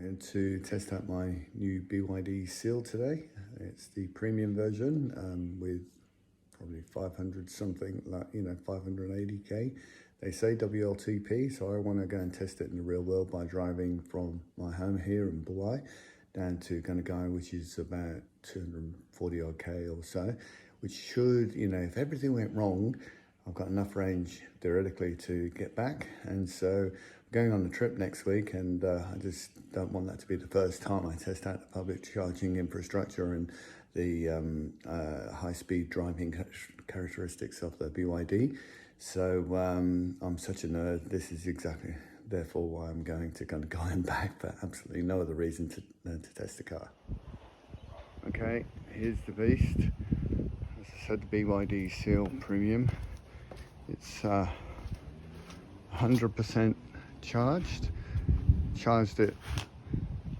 going to test out my new BYD Seal today. It's the premium version with probably 500 something, like 580k. They say WLTP, so I want to go and test it in the real world by driving from my home here in Boulogne down to Gundagai, which is about 240 odd k or so, which should, if everything went wrong, I've got enough range theoretically to get back. And so I'm going on the trip next week, and I just don't want that to be the first time I test out the public charging infrastructure and the high-speed driving characteristics of the BYD. So I'm such a nerd. This is exactly therefore why I'm going to Gundagai and back, but absolutely no other reason to test the car. Okay, here's the beast. As I said, the BYD Seal Premium. It's 100% charged. Charged it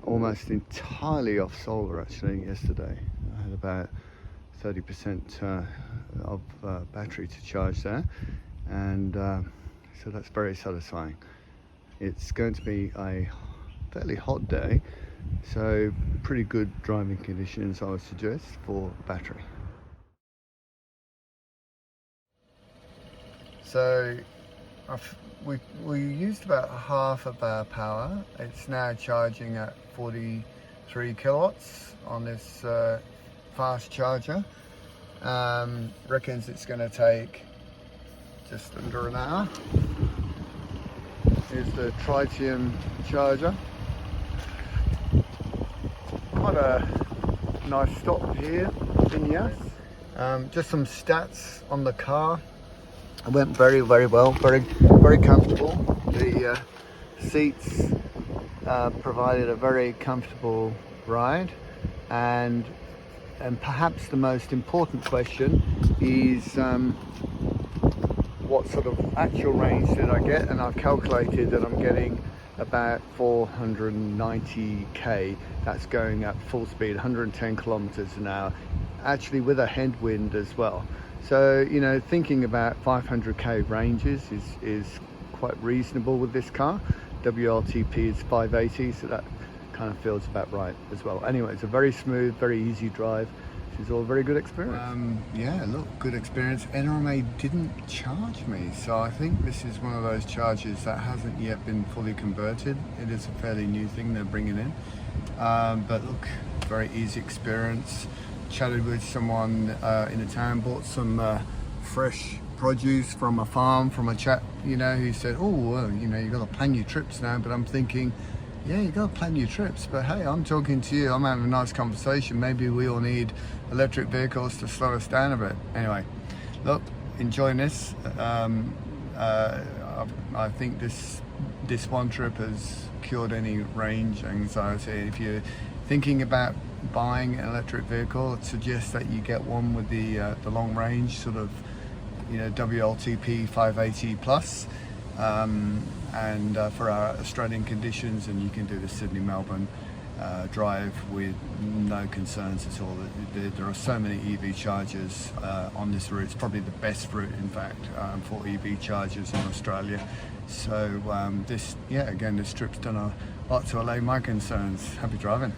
almost entirely off solar actually yesterday. I had about 30% of battery to charge there, and so that's very satisfying. It's going to be a fairly hot day, so pretty good driving conditions I would suggest for battery. So we used about half of our power. It's now charging at 43 kilowatts on this fast charger. Reckons it's going to take just under an hour. Here's the tritium charger. Quite a nice stop here in Yass. Just some stats on the car. It went very well, very comfortable. The seats provided a very comfortable ride, and perhaps the most important question is what sort of actual range did I get? And I've calculated that I'm getting about 490k. That's going at full speed, 110 kilometers an hour, actually with a headwind as well. So, thinking about 500k ranges is quite reasonable with this car. WLTP is 580, so that kind of feels about right as well. Anyway, it's a very smooth, very easy drive. This is all a very good experience. Yeah, look, good experience. NRMA didn't charge me, so I think this is one of those chargers that hasn't yet been fully converted. It is a fairly new thing they're bringing in. But look, very easy experience. Chatted with someone in a town, bought some fresh produce from a farm from a chap, who said, oh, well, you've got to plan your trips now. But I'm thinking, yeah, you got to plan your trips, but hey, I'm talking to you, I'm having a nice conversation. Maybe we all need electric vehicles to slow us down a bit. Anyway, look, enjoying this. I think this one trip has cured any range anxiety. If you're thinking about buying an electric vehicle, I'd suggest that you get one with the long range, sort of, WLTP 580 plus. And for our Australian conditions, and you can do the Sydney-Melbourne drive with no concerns at all. There are so many EV chargers on this route. It's probably the best route, in fact, for EV chargers in Australia. So this trip's done a lot to allay my concerns. Happy driving.